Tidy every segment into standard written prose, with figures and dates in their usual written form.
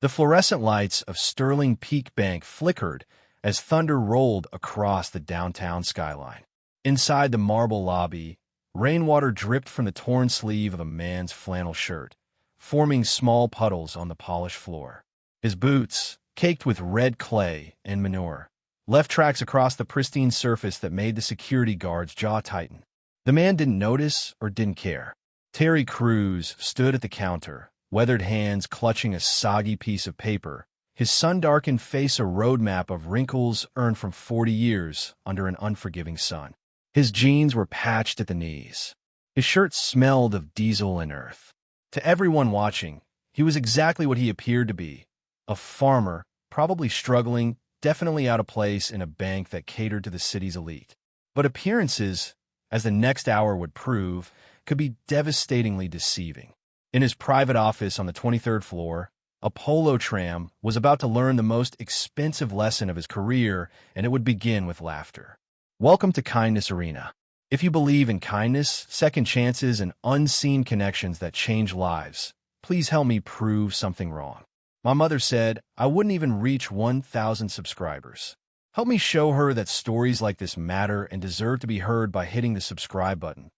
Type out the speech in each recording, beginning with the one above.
The fluorescent lights of Sterling Peak Bank flickered as thunder rolled across the downtown skyline. Inside the marble lobby, rainwater dripped from the torn sleeve of a man's flannel shirt, forming small puddles on the polished floor. His boots, caked with red clay and manure, left tracks across the pristine surface that made the security guard's jaw tighten. The man didn't notice or didn't care. Terry Crews stood at the counter, weathered hands clutching a soggy piece of paper, his sun-darkened face a roadmap of wrinkles earned from 40 years under an unforgiving sun. His jeans were patched at the knees. His shirt smelled of diesel and earth. To everyone watching, he was exactly what he appeared to be, a farmer, probably struggling, definitely out of place in a bank that catered to the city's elite. But appearances, as the next hour would prove, could be devastatingly deceiving. In his private office on the 23rd floor, a polo tram was about to learn the most expensive lesson of his career, and it would begin with laughter. Welcome to Kindness Arena. If you believe in kindness, second chances, and unseen connections that change lives, please help me prove something wrong. My mother said I wouldn't even reach 1,000 subscribers. Help me show her that stories like this matter and deserve to be heard by hitting the subscribe button,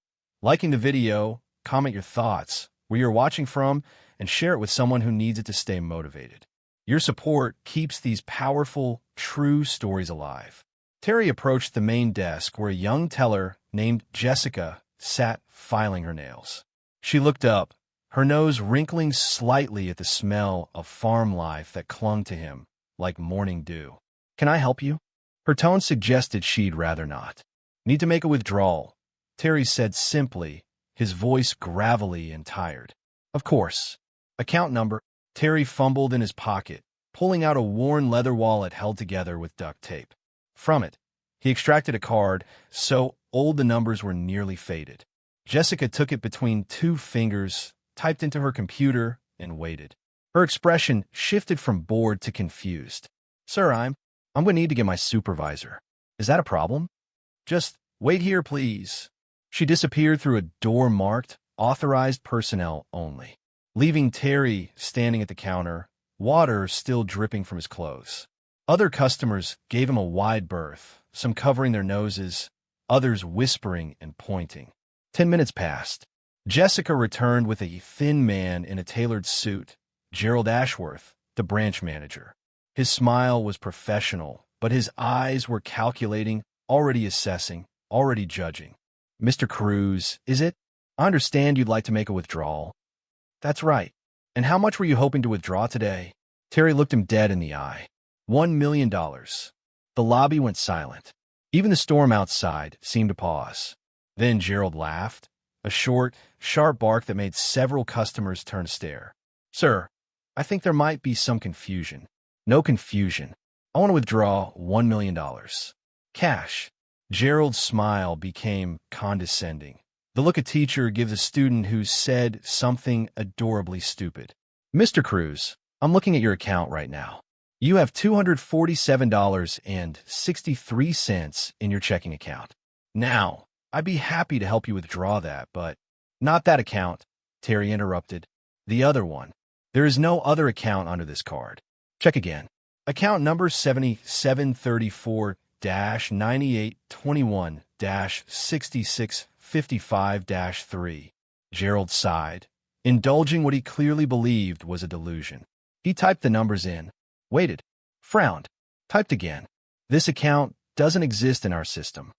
liking the video, comment your thoughts, where you're watching from, and share it with someone who needs it to stay motivated. Your support keeps these powerful, true stories alive. Terry approached the main desk where a young teller named Jessica sat filing her nails. She looked up, her nose wrinkling slightly at the smell of farm life that clung to him like morning dew. Can I help you? Her tone suggested she'd rather not. Need to make a withdrawal, Terry said simply, his voice gravelly and tired. Of course. Account number. Terry fumbled in his pocket, pulling out a worn leather wallet held together with duct tape. From it, he extracted a card, so old the numbers were nearly faded. Jessica took it between two fingers, typed into her computer, and waited. Her expression shifted from bored to confused. Sir, I'm going to need to get my supervisor. Is that a problem? Just wait here, please. She disappeared through a door marked Authorized Personnel Only, leaving Terry standing at the counter, water still dripping from his clothes. Other customers gave him a wide berth, some covering their noses, others whispering and pointing. 10 minutes passed. Jessica returned with a thin man in a tailored suit, Gerald Ashworth, the branch manager. His smile was professional, but his eyes were calculating, already assessing, already judging. Mr. Crews, is it? I understand you'd like to make a withdrawal. That's right. And how much were you hoping to withdraw today? Terry looked him dead in the eye. $1 million. The lobby went silent. Even the storm outside seemed to pause. Then Gerald laughed, a short, sharp bark that made several customers turn to stare. Sir, I think there might be some confusion. No confusion. I want to withdraw $1 million. Cash. Gerald's smile became condescending. The look a teacher gives a student who's said something adorably stupid. Mr. Crews, I'm looking at your account right now. You have $247.63 in your checking account. Now, I'd be happy to help you withdraw that, but not that account, Terry interrupted. The other one. There is no other account under this card. Check again. Account number 7734-9821-6655-3. Gerald sighed, indulging what he clearly believed was a delusion. He typed the numbers in, waited, frowned, typed again. This account doesn't exist in our system.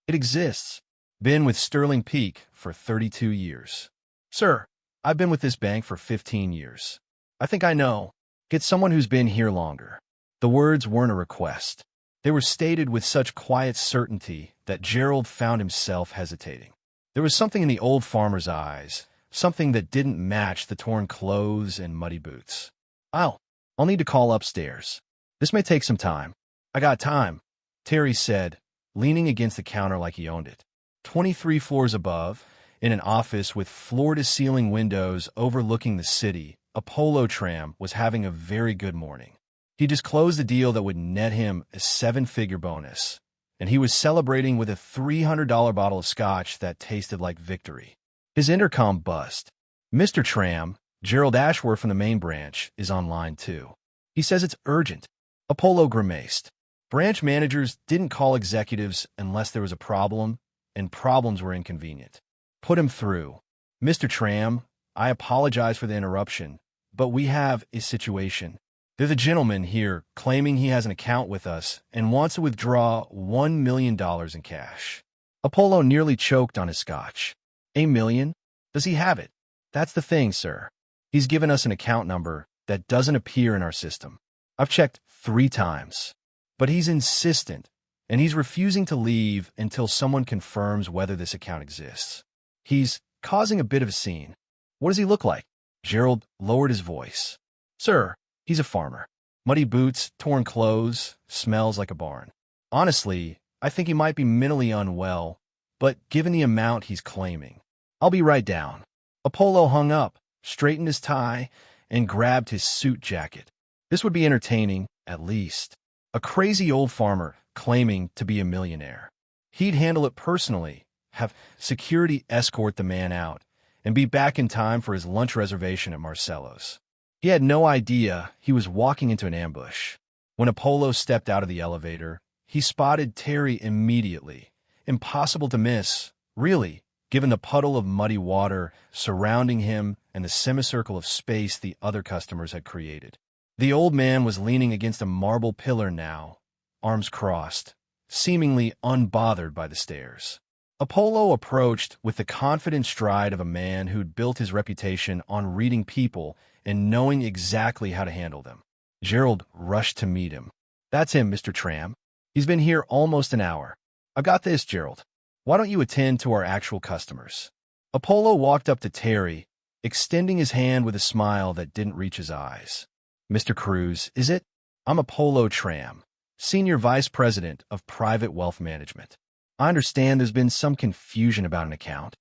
It exists. Been with Sterling Peak for 32 years. Sir, I've been with this bank for 15 years. I think I know. Get someone who's been here longer. The words weren't a request. They were stated with such quiet certainty that Gerald found himself hesitating. There was something in the old farmer's eyes, something that didn't match the torn clothes and muddy boots. I'll need to call upstairs. This may take some time. I got time, Terry said, leaning against the counter like he owned it. 23 floors above, in an office with floor-to-ceiling windows overlooking the city, a polo tram was having a very good morning. He just closed a deal that would net him a 7-figure bonus, and he was celebrating with a $300 bottle of scotch that tasted like victory. His intercom buzzed. Mr. Tram, Gerald Ashworth from the main branch is online too. He says it's urgent. Apollo grimaced. Branch managers didn't call executives unless there was a problem, and problems were inconvenient. Put him through. Mr. Tram, I apologize for the interruption, but we have a situation. There's a gentleman here claiming he has an account with us and wants to withdraw $1 million in cash. Apollo nearly choked on his scotch. $1 million? Does he have it? That's the thing, sir. He's given us an account number that doesn't appear in our system. I've checked 3 times. But he's insistent, and he's refusing to leave until someone confirms whether this account exists. He's causing a bit of a scene. What does he look like? Gerald lowered his voice. Sir, he's a farmer. Muddy boots, torn clothes, smells like a barn. Honestly, I think he might be mentally unwell, but given the amount he's claiming, I'll be right down. Apollo hung up, straightened his tie, and grabbed his suit jacket. This would be entertaining, at least. A crazy old farmer claiming to be a millionaire. He'd handle it personally, have security escort the man out, and be back in time for his lunch reservation at Marcello's. He had no idea he was walking into an ambush. When Apollo stepped out of the elevator, he spotted Terry immediately. Impossible to miss, really, given the puddle of muddy water surrounding him and the semicircle of space the other customers had created. The old man was leaning against a marble pillar now, arms crossed, seemingly unbothered by the stares. Apollo approached with the confident stride of a man who'd built his reputation on reading people and knowing exactly how to handle them. Gerald rushed to meet him. That's him, Mr. Tram. He's been here almost an hour. I've got this, Gerald. Why don't you attend to our actual customers? Apollo walked up to Terry, extending his hand with a smile that didn't reach his eyes. Mr. Cruz, is it? I'm Apollo Tram, Senior Vice President of Private Wealth Management. I understand there's been some confusion about an account.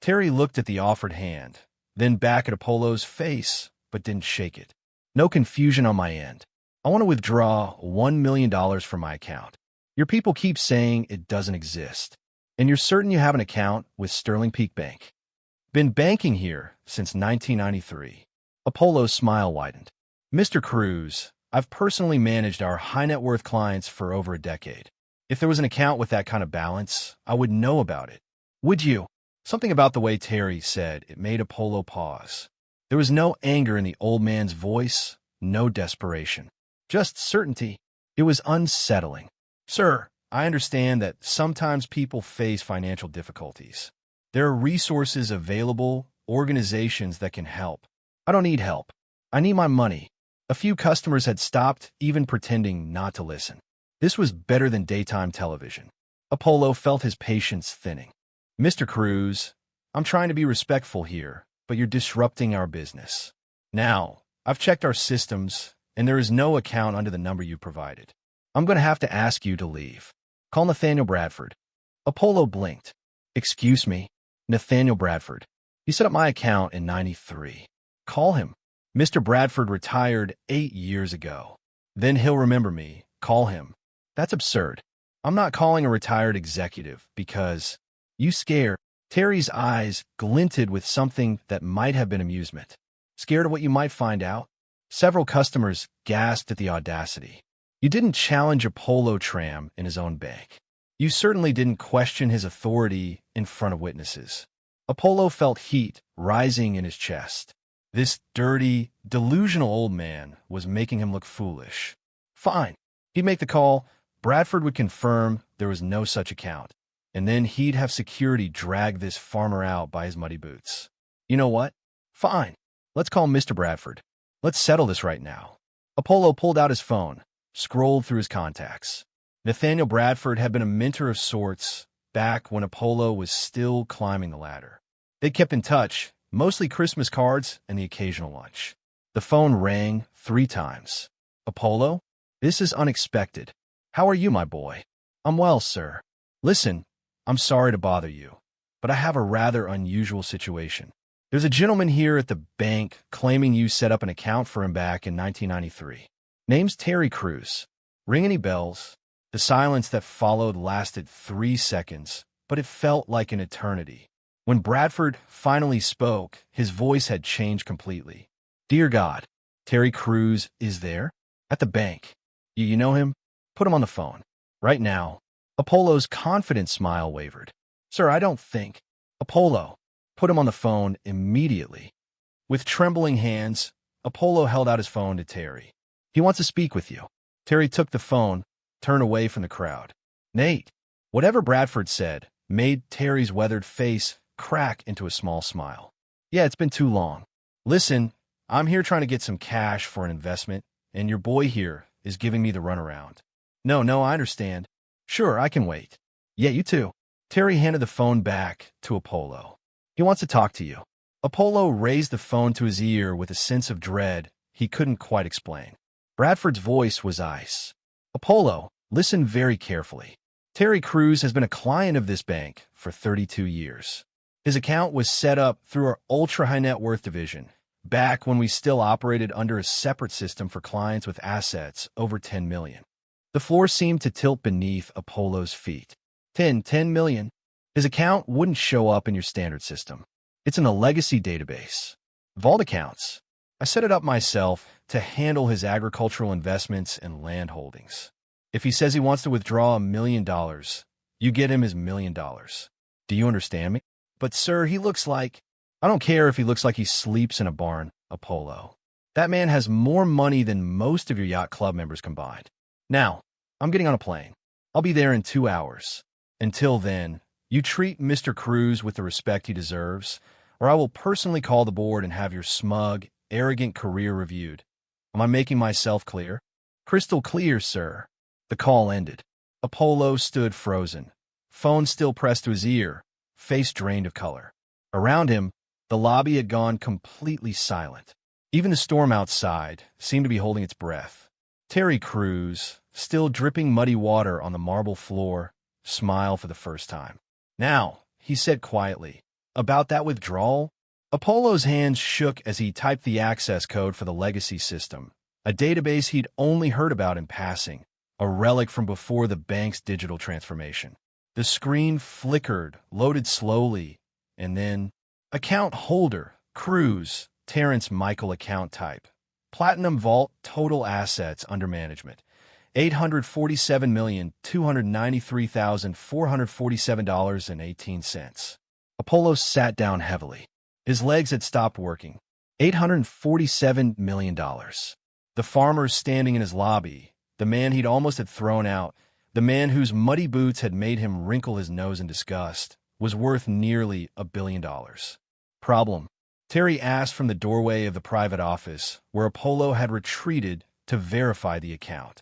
Terry looked at the offered hand, then back at Apollo's face, but didn't shake it. No confusion on my end. I want to withdraw $1 million from my account. Your people keep saying it doesn't exist, and you're certain you have an account with Sterling Peak Bank. Been banking here since 1993. Apollo's smile widened. Mr. Cruz, I've personally managed our high-net-worth clients for over a decade. If there was an account with that kind of balance, I would know about it. Would you? Something about the way Terry said it made Apollo pause. There was no anger in the old man's voice, no desperation. Just certainty. It was unsettling. Sir, I understand that sometimes people face financial difficulties. There are resources available, organizations that can help. I don't need help. I need my money. A few customers had stopped, even pretending not to listen. This was better than daytime television. Apollo felt his patience thinning. Mr. Cruz, I'm trying to be respectful here, but you're disrupting our business. Now, I've checked our systems, and there is no account under the number you provided. I'm going to have to ask you to leave. Call Nathaniel Bradford. Apollo blinked. Excuse me, Nathaniel Bradford. He set up my account in '93. Call him. Mr. Bradford retired 8 years ago. Then he'll remember me. Call him. That's absurd. I'm not calling a retired executive because you scare. Terry's eyes glinted with something that might have been amusement. Scared of what you might find out? Several customers gasped at the audacity. You didn't challenge Apollo Tram in his own bank. You certainly didn't question his authority in front of witnesses. Apollo felt heat rising in his chest. This dirty, delusional old man was making him look foolish. Fine. He'd make the call. Bradford would confirm there was no such account. And then he'd have security drag this farmer out by his muddy boots. You know what? Fine. Let's call Mr. Bradford. Let's settle this right now. Apollo pulled out his phone, scrolled through his contacts. Nathaniel Bradford had been a mentor of sorts back when Apollo was still climbing the ladder. They kept in touch, mostly Christmas cards and the occasional lunch. The phone rang 3 times. Apollo? This is unexpected. How are you, my boy? I'm well, sir. Listen, I'm sorry to bother you, but I have a rather unusual situation. There's a gentleman here at the bank claiming you set up an account for him back in 1993. Name's Terry Cruz. Ring any bells? The silence that followed lasted 3 seconds, but it felt like an eternity. When Bradford finally spoke, his voice had changed completely. Dear God, Terry Crews is there? At the bank. You know him? Put him on the phone. Right now. Apollo's confident smile wavered. Sir, I don't think. Apollo. Put him on the phone immediately. With trembling hands, Apollo held out his phone to Terry. He wants to speak with you. Terry took the phone, turned away from the crowd. Nate. Whatever Bradford said made Terry's weathered face crack into a small smile. Yeah, it's been too long. Listen, I'm here trying to get some cash for an investment, and your boy here is giving me the runaround. No, I understand. Sure, I can wait. Yeah, you too. Terry handed the phone back to Apollo. He wants to talk to you. Apollo raised the phone to his ear with a sense of dread he couldn't quite explain. Bradford's voice was ice. Apollo, listen very carefully. Terry Crews has been a client of this bank for 32 years. His account was set up through our ultra-high net worth division, back when we still operated under a separate system for clients with assets over 10 million. The floor seemed to tilt beneath Apollo's feet. 10 million? His account wouldn't show up in your standard system. It's in a legacy database. Vault accounts. I set it up myself to handle his agricultural investments and land holdings. If he says he wants to withdraw $1 million, you get him his $1 million. Do you understand me? But sir, he looks like... I don't care if he looks like he sleeps in a barn, Apollo. That man has more money than most of your yacht club members combined. Now, I'm getting on a plane. I'll be there in 2 hours. Until then, you treat Mr. Crews with the respect he deserves, or I will personally call the board and have your smug, arrogant career reviewed. Am I making myself clear? Crystal clear, sir. The call ended. Apollo stood frozen, phone still pressed to his ear, face drained of color. Around him, the lobby had gone completely silent. Even the storm outside seemed to be holding its breath. Terry Crews, still dripping muddy water on the marble floor, smiled for the first time. Now, he said quietly, about that withdrawal? Apollo's hands shook as he typed the access code for the legacy system, a database he'd only heard about in passing, a relic from before the bank's digital transformation. The screen flickered, loaded slowly, and then, account holder, Crews, Terrence Michael account type, Platinum Vault total assets under management, $847,293,447.18. Apollo sat down heavily. His legs had stopped working. $847 million. The farmer standing in his lobby, the man he'd almost had thrown out, the man whose muddy boots had made him wrinkle his nose in disgust, was worth nearly $1 billion. Problem? Terry asked from the doorway of the private office, where Apollo had retreated to verify the account.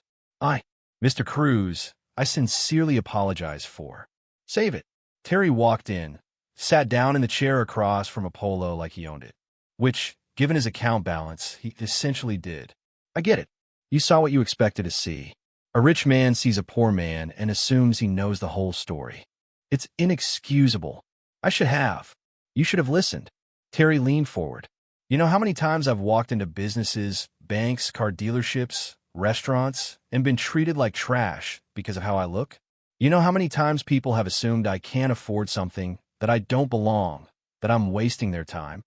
Mr. Crews, I sincerely apologize for. Save it. Terry walked in, sat down in the chair across from Apollo like he owned it, which, given his account balance, he essentially did. I get it. You saw what you expected to see. A rich man sees a poor man and assumes he knows the whole story. It's inexcusable. I should have. You should have listened. Terry leaned forward. You know how many times I've walked into businesses, banks, car dealerships, restaurants, and been treated like trash because of how I look? You know how many times people have assumed I can't afford something, that I don't belong, that I'm wasting their time?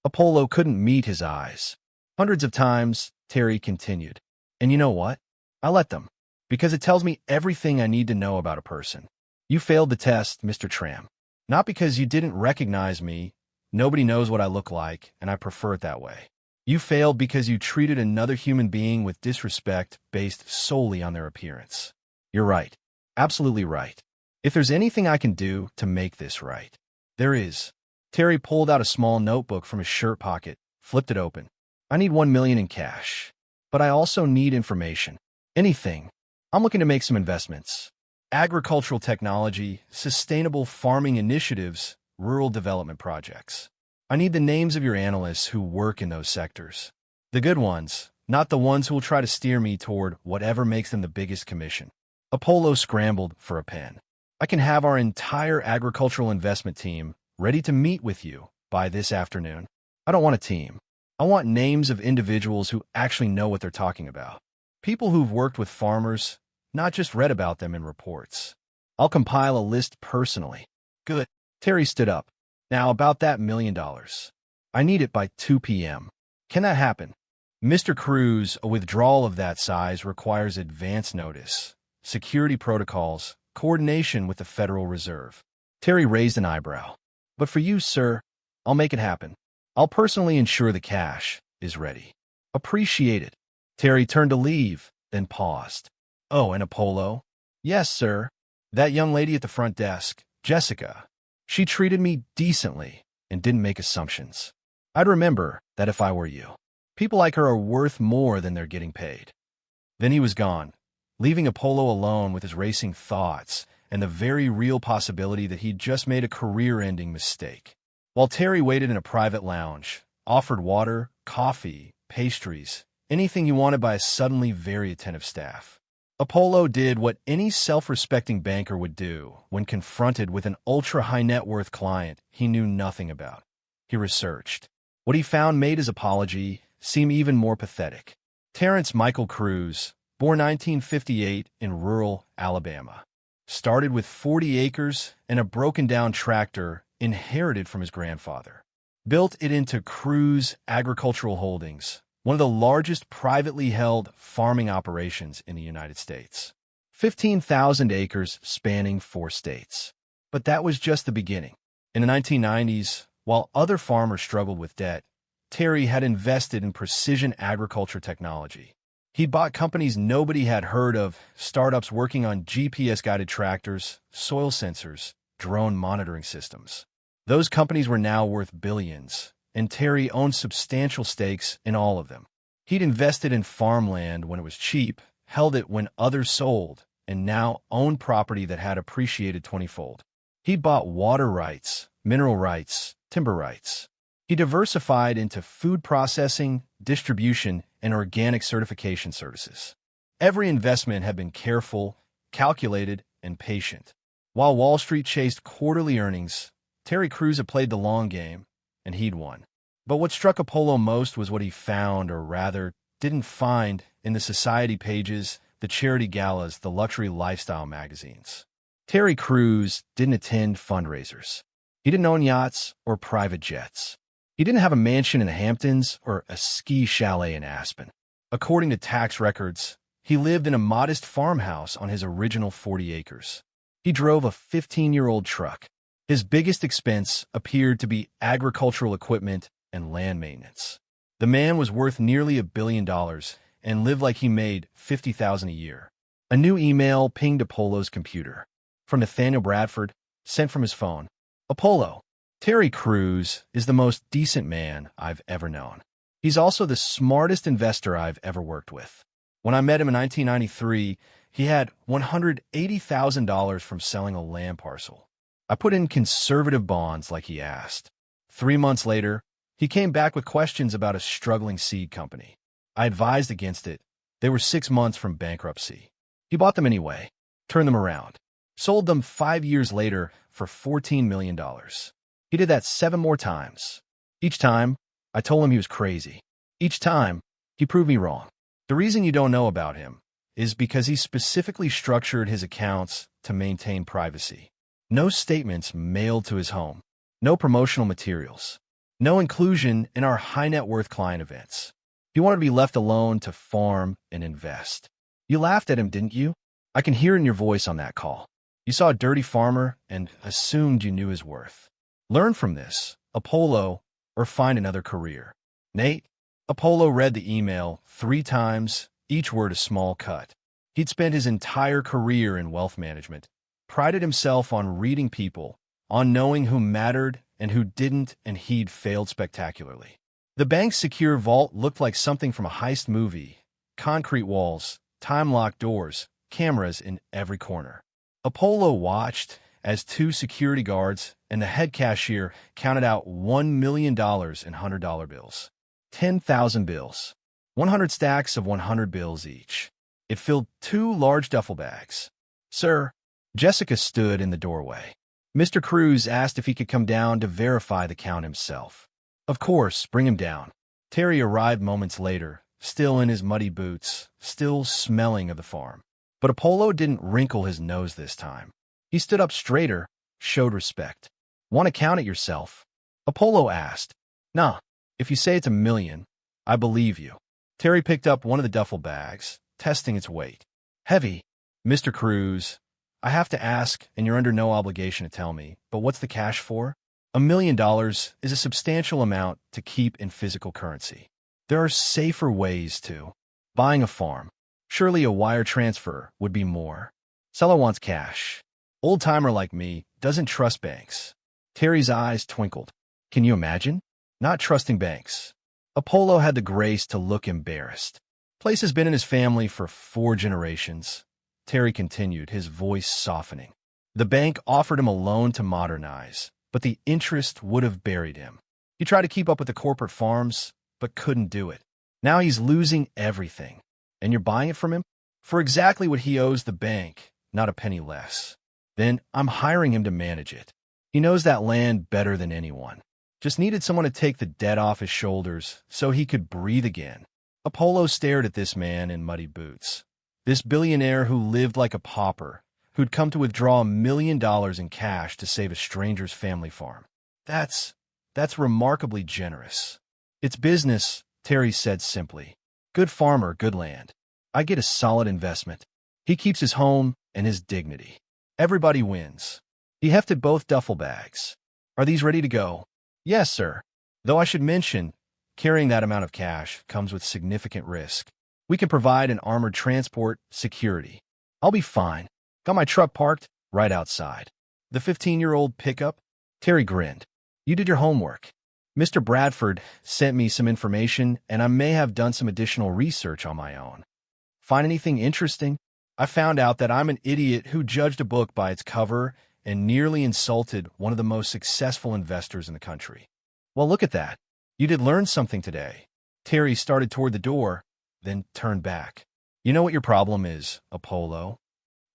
Apollo couldn't meet his eyes. Hundreds of times, Terry continued. And you know what? I let them. Because it tells me everything I need to know about a person. You failed the test, Mr. Tram. Not because you didn't recognize me. Nobody knows what I look like, and I prefer it that way. You failed because you treated another human being with disrespect based solely on their appearance. You're right. Absolutely right. If there's anything I can do to make this right, there is. Terry pulled out a small notebook from his shirt pocket, flipped it open. I need $1 million in cash. But I also need information. Anything. I'm looking to make some investments. Agricultural technology, sustainable farming initiatives, rural development projects. I need the names of your analysts who work in those sectors. The good ones, not the ones who will try to steer me toward whatever makes them the biggest commission. Apollo scrambled for a pen. I can have our entire agricultural investment team ready to meet with you by this afternoon. I don't want a team. I want names of individuals who actually know what they're talking about. People who've worked with farmers, not just read about them in reports. I'll compile a list personally. Good. Terry stood up. Now, about that $1 million. I need it by 2 p.m. Can that happen? Mr. Cruz, a withdrawal of that size requires advance notice, security protocols, coordination with the Federal Reserve. Terry raised an eyebrow. But for you, sir, I'll make it happen. I'll personally ensure the cash is ready. Appreciate it. Terry turned to leave, then paused. Oh, and Apollo? Yes, sir. That young lady at the front desk, Jessica. She treated me decently and didn't make assumptions. I'd remember that if I were you. People like her are worth more than they're getting paid. Then he was gone, leaving Apollo alone with his racing thoughts and the very real possibility that he'd just made a career-ending mistake. While Terry waited in a private lounge, offered water, coffee, pastries, anything he wanted by a suddenly very attentive staff, Apollo did what any self-respecting banker would do when confronted with an ultra-high-net-worth client he knew nothing about. He researched. What he found made his apology seem even more pathetic. Terrence Michael Cruz, born 1958 in rural Alabama, started with 40 acres and a broken-down tractor inherited from his grandfather. Built it into Cruz Agricultural Holdings, one of the largest privately held farming operations in the United States. 15,000 acres spanning 4 states. But that was just the beginning. In the 1990s, while other farmers struggled with debt, Terry had invested in precision agriculture technology. He bought companies nobody had heard of, startups working on GPS-guided tractors, soil sensors, drone monitoring systems. Those companies were now worth billions, and Terry owned substantial stakes in all of them. He'd invested in farmland when it was cheap, held it when others sold, and now owned property that had appreciated 20-fold. He bought water rights, mineral rights, timber rights. He diversified into food processing, distribution, and organic certification services. Every investment had been careful, calculated, and patient. While Wall Street chased quarterly earnings, Terry Crews had played the long game, and he'd won. But what struck Apollo most was what he found, or rather, didn't find, in the society pages, the charity galas, the luxury lifestyle magazines. Terry Crews didn't attend fundraisers. He didn't own yachts or private jets. He didn't have a mansion in the Hamptons or a ski chalet in Aspen. According to tax records, he lived in a modest farmhouse on his original 40 acres. He drove a 15-year-old truck. His biggest expense appeared to be agricultural equipment and land maintenance. The man was worth nearly $1 billion and lived like he made $50,000 a year. A new email pinged Apollo's computer. From Nathaniel Bradford, sent from his phone. Apollo, Terry Crews is the most decent man I've ever known. He's also the smartest investor I've ever worked with. When I met him in 1993, he had $180,000 from selling a land parcel. I put in conservative bonds like he asked. 3 months later, he came back with questions about a struggling seed company. I advised against it. They were 6 months from bankruptcy. He bought them anyway, turned them around, sold them 5 years later for $14 million. He did that 7 more times. Each time, I told him he was crazy. Each time, he proved me wrong. The reason you don't know about him is because he specifically structured his accounts to maintain privacy. No statements mailed to his home. No promotional materials. No inclusion in our high-net-worth client events. He wanted to be left alone to farm and invest. You laughed at him, didn't you? I can hear it in your voice on that call. You saw a dirty farmer and assumed you knew his worth. Learn from this, Apollo, or find another career. Nate? Apollo read the email 3 times, each word a small cut. He'd spent his entire career in wealth management, prided himself on reading people, on knowing who mattered and who didn't, and he'd failed spectacularly. The bank's secure vault looked like something from a heist movie. Concrete walls, time-locked doors, cameras in every corner. Apollo watched as 2 security guards and the head cashier counted out $1 million in $100 bills. 10,000 bills. 100 stacks of 100 bills each. It filled 2 large duffel bags. Sir, Jessica stood in the doorway. Mr. Cruz asked if he could come down to verify the count himself. Of course, bring him down. Terry arrived moments later, still in his muddy boots, still smelling of the farm. But Apollo didn't wrinkle his nose this time. He stood up straighter, showed respect. Want to count it yourself? Apollo asked. Nah, if you say it's 1 million, I believe you. Terry picked up one of the duffel bags, testing its weight. Heavy. Mr. Cruz, I have to ask, and you're under no obligation to tell me, but what's the cash for? $1 million is a substantial amount to keep in physical currency. There are safer ways to. Buying a farm. Surely a wire transfer would be more. Seller wants cash. Old-timer like me doesn't trust banks. Terry's eyes twinkled. Can you imagine? Not trusting banks. Apollo had the grace to look embarrassed. Place has been in his family for 4 generations. Terry continued, his voice softening. The bank offered him a loan to modernize, but the interest would have buried him. He tried to keep up with the corporate farms, but couldn't do it. Now he's losing everything. And you're buying it from him? For exactly what he owes the bank, not a penny less. Then I'm hiring him to manage it. He knows that land better than anyone. Just needed someone to take the debt off his shoulders so he could breathe again. Apollo stared at this man in muddy boots. This billionaire who lived like a pauper, who'd come to withdraw $1 million in cash to save a stranger's family farm. That's remarkably generous. It's business, Terry said simply. Good farmer, good land. I get a solid investment. He keeps his home and his dignity. Everybody wins. He hefted both duffel bags. Are these ready to go? Yes, sir. Though I should mention, carrying that amount of cash comes with significant risk. We can provide an armored transport security. I'll be fine. Got my truck parked right outside. The 15-year-old pickup? Terry grinned. You did your homework. Mr. Bradford sent me some information, and I may have done some additional research on my own. Find anything interesting? I found out that I'm an idiot who judged a book by its cover and nearly insulted one of the most successful investors in the country. Well, look at that. You did learn something today. Terry started toward the door, then turned back. You know what your problem is, Apollo?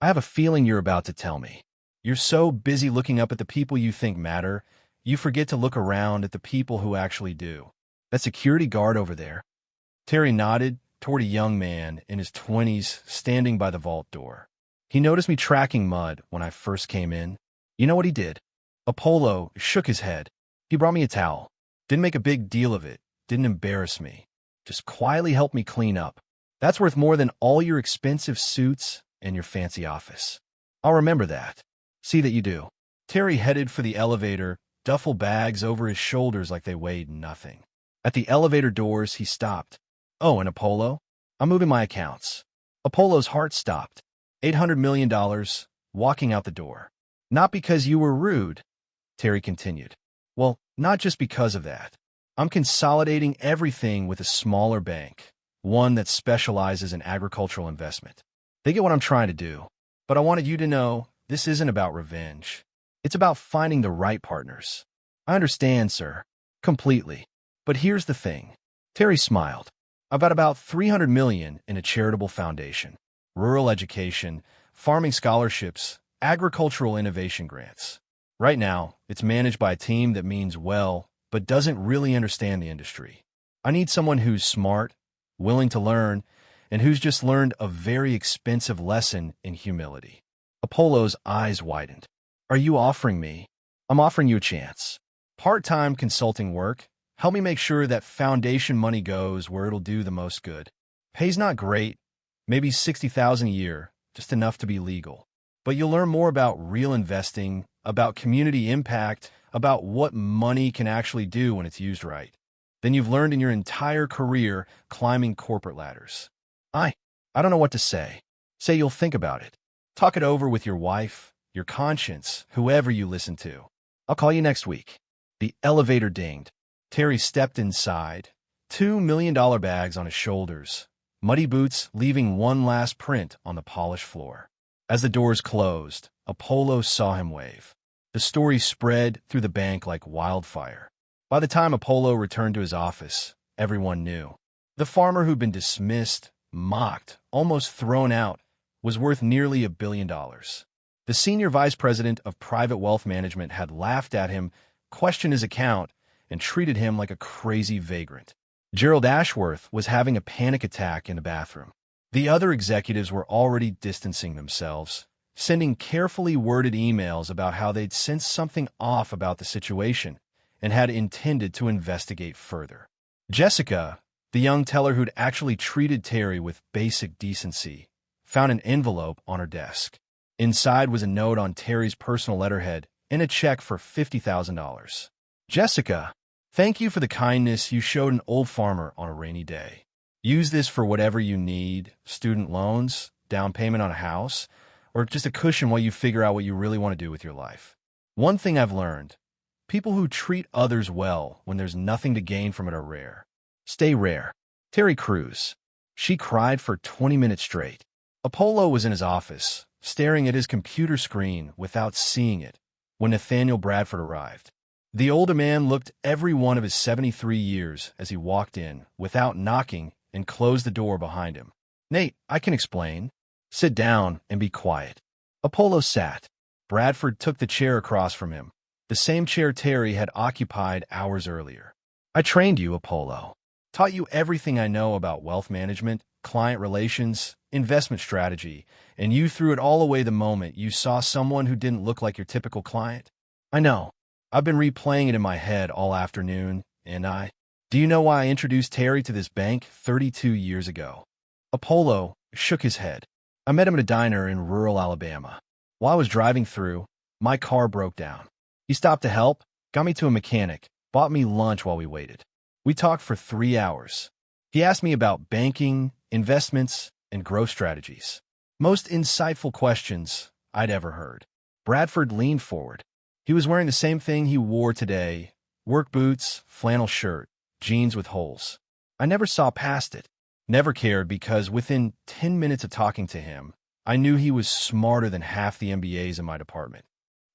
I have a feeling you're about to tell me. You're so busy looking up at the people you think matter, you forget to look around at the people who actually do. That security guard over there. Terry nodded toward a young man in his 20s standing by the vault door. He noticed me tracking mud when I first came in. You know what he did? Apollo shook his head. He brought me a towel. Didn't make a big deal of it. Didn't embarrass me. Just quietly helped me clean up. That's worth more than all your expensive suits and your fancy office. I'll remember that. See that you do. Terry headed for the elevator, duffel bags over his shoulders like they weighed nothing. At the elevator doors, he stopped. Oh, and Apollo? I'm moving my accounts. Apollo's heart stopped. $800 million, walking out the door. Not because you were rude, Terry continued. Well, not just because of that. I'm consolidating everything with a smaller bank, one that specializes in agricultural investment. They get what I'm trying to do, but I wanted you to know this isn't about revenge. It's about finding the right partners. I understand, sir, completely. But here's the thing. Terry smiled. I've got about $300 million in a charitable foundation, rural education, farming scholarships, agricultural innovation grants. Right now, it's managed by a team that means well, but doesn't really understand the industry. I need someone who's smart, willing to learn, and who's just learned a very expensive lesson in humility. Apollo's eyes widened. Are you offering me? I'm offering you a chance. Part-time consulting work. Help me make sure that foundation money goes where it'll do the most good. Pay's not great, maybe $60,000 a year, just enough to be legal. But you'll learn more about real investing, about community impact, about what money can actually do when it's used right, than you've learned in your entire career climbing corporate ladders. I don't know what to say. Say you'll think about it. Talk it over with your wife, your conscience, whoever you listen to. I'll call you next week. The elevator dinged. Terry stepped inside, $2 million bags on his shoulders, muddy boots leaving one last print on the polished floor. As the doors closed, Apollo saw him wave. The story spread through the bank like wildfire. By the time Apollo returned to his office, everyone knew. The farmer who'd been dismissed, mocked, almost thrown out, was worth nearly $1 billion. The senior vice president of private wealth management had laughed at him, questioned his account, and treated him like a crazy vagrant. Gerald Ashworth was having a panic attack in the bathroom. The other executives were already distancing themselves, sending carefully worded emails about how they'd sensed something off about the situation and had intended to investigate further. Jessica, the young teller who'd actually treated Terry with basic decency, found an envelope on her desk. Inside was a note on Terry's personal letterhead and a check for $50,000. Jessica, thank you for the kindness you showed an old farmer on a rainy day. Use this for whatever you need, student loans, down payment on a house, or just a cushion while you figure out what you really want to do with your life. One thing I've learned, people who treat others well when there's nothing to gain from it are rare. Stay rare. Terry Crews. She cried for 20 minutes straight. Apollo was in his office, staring at his computer screen without seeing it, when Nathaniel Bradford arrived. The older man looked every one of his 73 years as he walked in, without knocking, and closed the door behind him. Nate, I can explain. Sit down and be quiet. Apollo sat. Bradford took the chair across from him, the same chair Terry had occupied hours earlier. I trained you, Apollo. Taught you everything I know about wealth management, client relations, investment strategy, and you threw it all away the moment you saw someone who didn't look like your typical client. I know. I've been replaying it in my head all afternoon, and Do you know why I introduced Terry to this bank 32 years ago? Apollo shook his head. I met him at a diner in rural Alabama. While I was driving through, my car broke down. He stopped to help, got me to a mechanic, bought me lunch while we waited. We talked for 3 hours. He asked me about banking, investments, and growth strategies. Most insightful questions I'd ever heard. Bradford leaned forward. He was wearing the same thing he wore today, work boots, flannel shirt, jeans with holes. I never saw past it. Never cared because within 10 minutes of talking to him, I knew he was smarter than half the MBAs in my department.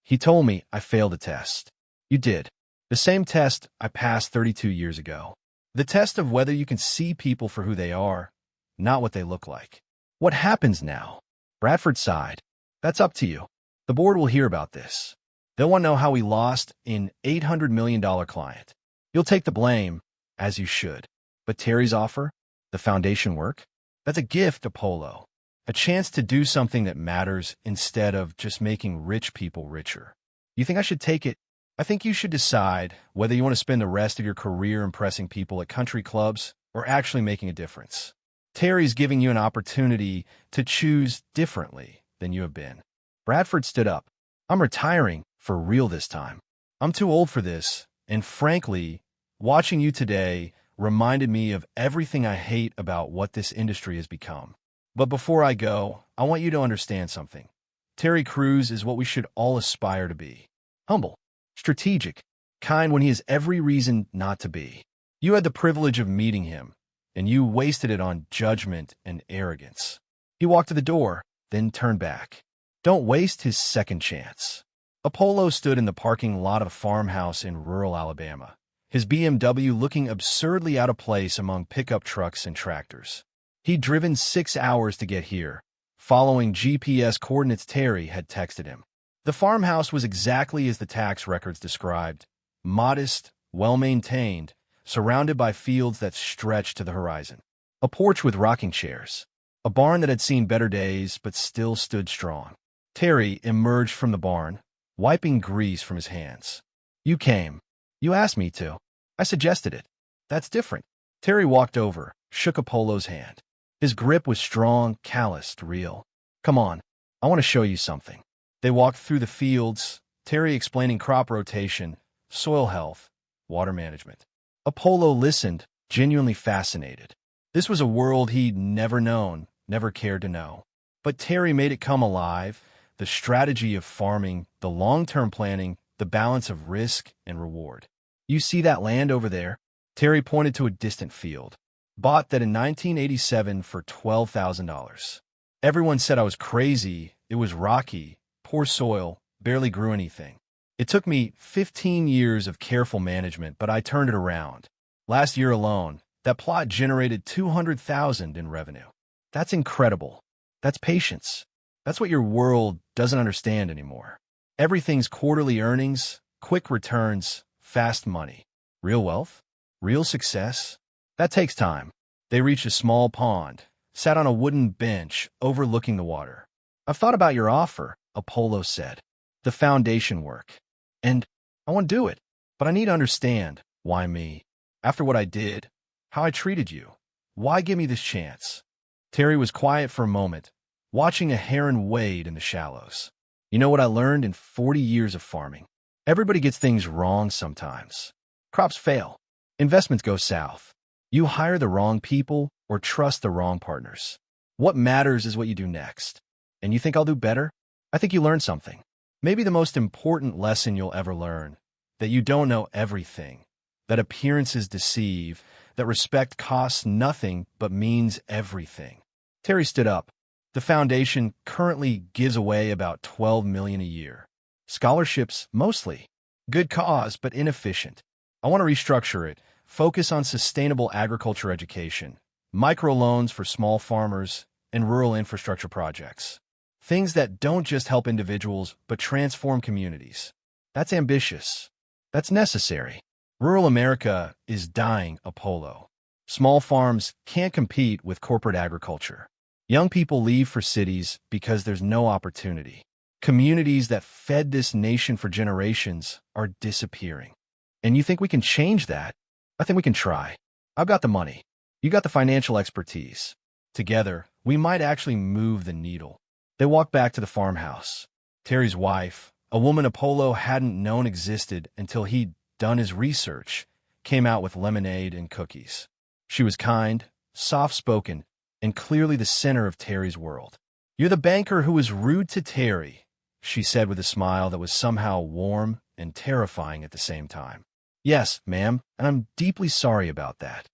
He told me I failed a test. You did. The same test I passed 32 years ago. The test of whether you can see people for who they are, not what they look like. What happens now? Bradford sighed. That's up to you. The board will hear about this. They'll want to know how we lost an $800 million client. You'll take the blame, as you should. But Terry's offer? The foundation work? That's a gift, Apollo. A chance to do something that matters instead of just making rich people richer. You think I should take it? I think you should decide whether you want to spend the rest of your career impressing people at country clubs or actually making a difference. Terry's giving you an opportunity to choose differently than you have been. Bradford stood up. I'm retiring for real this time. I'm too old for this, and frankly, watching you today reminded me of everything I hate about what this industry has become. But before I go, I want you to understand something. Terry Crews is what we should all aspire to be. Humble, strategic, kind when he has every reason not to be. You had the privilege of meeting him, and you wasted it on judgment and arrogance. He walked to the door, then turned back. Don't waste his second chance. Apollo stood in the parking lot of a farmhouse in rural Alabama, his BMW looking absurdly out of place among pickup trucks and tractors. He'd driven 6 hours to get here, following GPS coordinates Terry had texted him. The farmhouse was exactly as the tax records described, modest, well-maintained, surrounded by fields that stretched to the horizon. A porch with rocking chairs. A barn that had seen better days but still stood strong. Terry emerged from the barn, wiping grease from his hands. You came. You asked me to. I suggested it. That's different. Terry walked over, shook Apollo's hand. His grip was strong, calloused, real. Come on, I want to show you something. They walked through the fields, Terry explaining crop rotation, soil health, water management. Apollo listened, genuinely fascinated. This was a world he'd never known, never cared to know. But Terry made it come alive, the strategy of farming, the long-term planning, the balance of risk and reward. You see that land over there? Terry pointed to a distant field. Bought that in 1987 for $12,000. Everyone said I was crazy, it was rocky, poor soil, barely grew anything. It took me 15 years of careful management, but I turned it around. Last year alone, that plot generated $200,000 in revenue. That's incredible. That's patience. That's what your world doesn't understand anymore. Everything's quarterly earnings, quick returns, fast money. Real wealth? Real success? That takes time. They reached a small pond, sat on a wooden bench overlooking the water. "I've thought about your offer," Apollo said. "The foundation work. And I want to do it. But I need to understand, why me? After what I did, how I treated you, why give me this chance?" Terry was quiet for a moment, watching a heron wade in the shallows. "You know what I learned in 40 years of farming? Everybody gets things wrong sometimes. Crops fail. Investments go south. You hire the wrong people or trust the wrong partners. What matters is what you do next. And you think I'll do better? I think you learned something. Maybe the most important lesson you'll ever learn. That you don't know everything. That appearances deceive. That respect costs nothing but means everything." Terry stood up. "The foundation currently gives away about $12 million a year. Scholarships, mostly. Good cause, but inefficient. I want to restructure it. Focus on sustainable agriculture education, microloans for small farmers, and rural infrastructure projects. Things that don't just help individuals, but transform communities. That's ambitious. That's necessary. Rural America is dying, Apollo. Small farms can't compete with corporate agriculture. Young people leave for cities because there's no opportunity. Communities that fed this nation for generations are disappearing. And you think we can change that? I think we can try. I've got the money. You got the financial expertise. Together, we might actually move the needle." They walked back to the farmhouse. Terry's wife, a woman Apollo hadn't known existed until he'd done his research, came out with lemonade and cookies. She was kind, soft-spoken, and clearly the center of Terry's world. "You're the banker who was rude to Terry," she said with a smile that was somehow warm and terrifying at the same time. "Yes, ma'am, and I'm deeply sorry about that."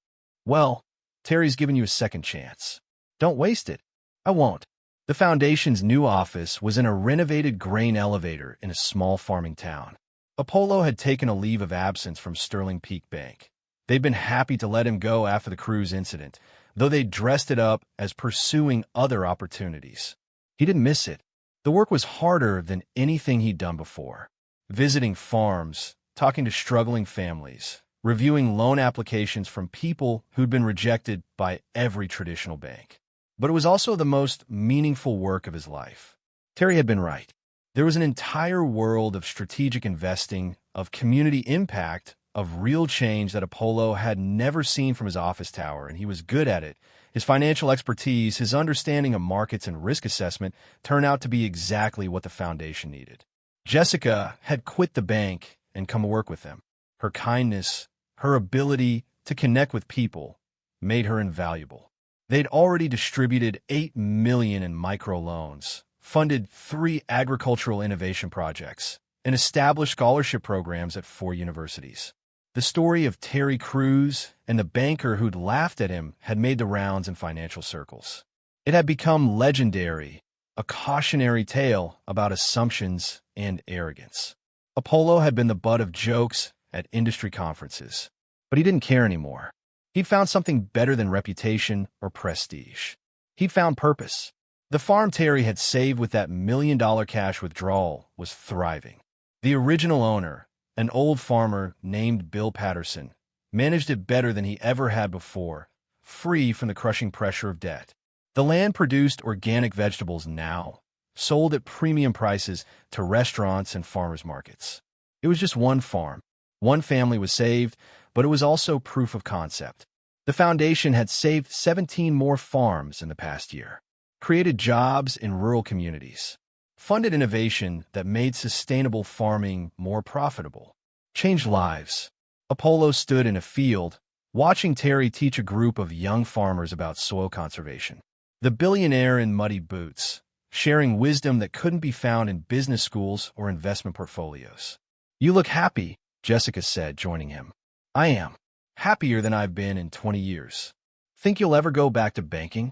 "Well, Terry's given you a second chance. Don't waste it." "I won't." The foundation's new office was in a renovated grain elevator in a small farming town. Apollo had taken a leave of absence from Sterling Peak Bank. They'd been happy to let him go after the cruise incident, though they dressed it up as pursuing other opportunities. He didn't miss it. The work was harder than anything he'd done before. Visiting farms, talking to struggling families, reviewing loan applications from people who'd been rejected by every traditional bank. But it was also the most meaningful work of his life. Terry had been right. There was an entire world of strategic investing, of community impact, of real change that Apollo had never seen from his office tower, and he was good at it. His financial expertise, his understanding of markets and risk assessment turned out to be exactly what the foundation needed. Jessica had quit the bank and come work with them. Her kindness, her ability to connect with people, made her invaluable. They'd already distributed $8 million in microloans, funded 3 agricultural innovation projects, and established scholarship programs at 4 universities. The story of Terry Crews and the banker who'd laughed at him had made the rounds in financial circles. It had become legendary, a cautionary tale about assumptions and arrogance. Apollo had been the butt of jokes at industry conferences, but he didn't care anymore. He'd found something better than reputation or prestige. He'd found purpose. The farm Terry had saved with that $1 million cash withdrawal was thriving. The original owner, an old farmer named Bill Patterson, managed it better than he ever had before, free from the crushing pressure of debt. The land produced organic vegetables now, sold at premium prices to restaurants and farmers markets. It was just one farm. One family was saved, but it was also proof of concept. The foundation had saved 17 more farms in the past year, created jobs in rural communities, funded innovation that made sustainable farming more profitable, changed lives. Apollo stood in a field, watching Terry teach a group of young farmers about soil conservation. The billionaire in muddy boots, sharing wisdom that couldn't be found in business schools or investment portfolios. "You look happy," Jessica said, joining him. "I am. Happier than I've been in 20 years. Think you'll ever go back to banking?"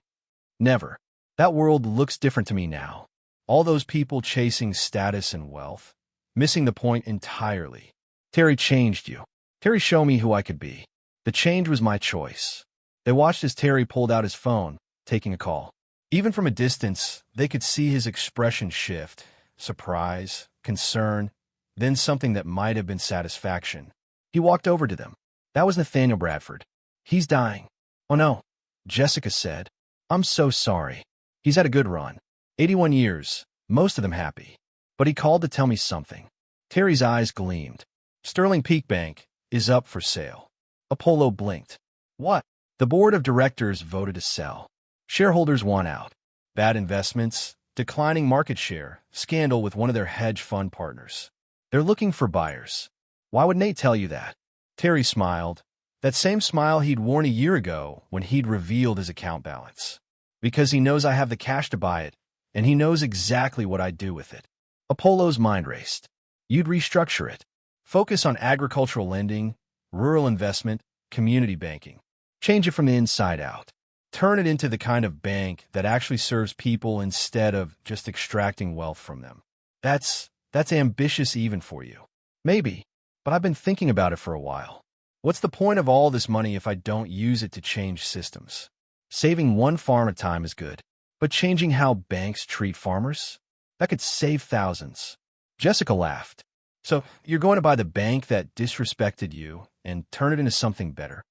"Never. That world looks different to me now. All those people chasing status and wealth, missing the point entirely. Terry changed you. Terry showed me who I could be. The change was my choice." They watched as Terry pulled out his phone, taking a call. Even from a distance, they could see his expression shift, surprise, concern, then something that might have been satisfaction. He walked over to them. "That was Nathaniel Bradford. He's dying." "Oh no," Jessica said. "I'm so sorry. He's had a good run." 81 years, most of them happy. But he called to tell me something. Terry's eyes gleamed. Sterling Peak Bank is up for sale. Apollo blinked. What? The board of directors voted to sell. Shareholders want out. Bad investments, declining market share, scandal with one of their hedge fund partners. They're looking for buyers. Why would Nate tell you that? Terry smiled. That same smile he'd worn a year ago when he'd revealed his account balance. Because he knows I have the cash to buy it, and he knows exactly what I'd do with it. Apollo's mind raced. You'd restructure it. Focus on agricultural lending, rural investment, community banking. Change it from the inside out. Turn it into the kind of bank that actually serves people instead of just extracting wealth from them. That's ambitious even for you. Maybe, but I've been thinking about it for a while. What's the point of all this money if I don't use it to change systems? Saving one farm at a time is good, but changing how banks treat farmers? That could save thousands. Jessica laughed. So you're going to buy the bank that disrespected you and turn it into something better?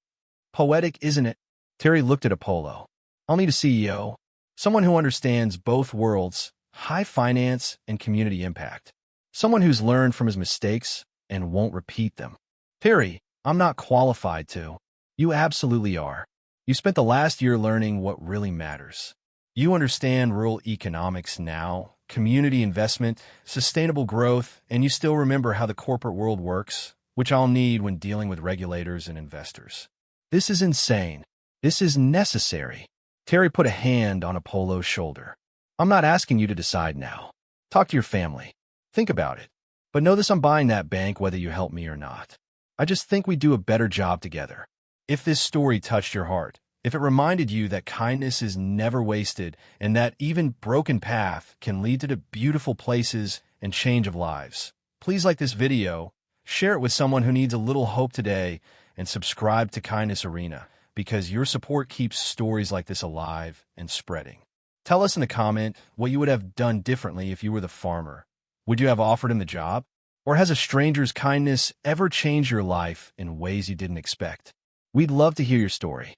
Poetic, isn't it? Terry looked at Apollo. I'll need a CEO, someone who understands both worlds, high finance and community impact. Someone who's learned from his mistakes and won't repeat them. Terry, I'm not qualified to. You absolutely are. You spent the last year learning what really matters. You understand rural economics now, community investment, sustainable growth, and you still remember how the corporate world works, which I'll need when dealing with regulators and investors. This is insane. This is necessary. Terry put a hand on Apollo's shoulder. I'm not asking you to decide now. Talk to your family. Think about it. But know this, I'm buying that bank whether you help me or not. I just think we do a better job together. If this story touched your heart, if it reminded you that kindness is never wasted and that even broken path can lead to beautiful places and change of lives, please like this video, share it with someone who needs a little hope today, and subscribe to Kindness Arena, because your support keeps stories like this alive and spreading. Tell us in the comment what you would have done differently if you were the farmer. Would you have offered him the job? Or has a stranger's kindness ever changed your life in ways you didn't expect? We'd love to hear your story.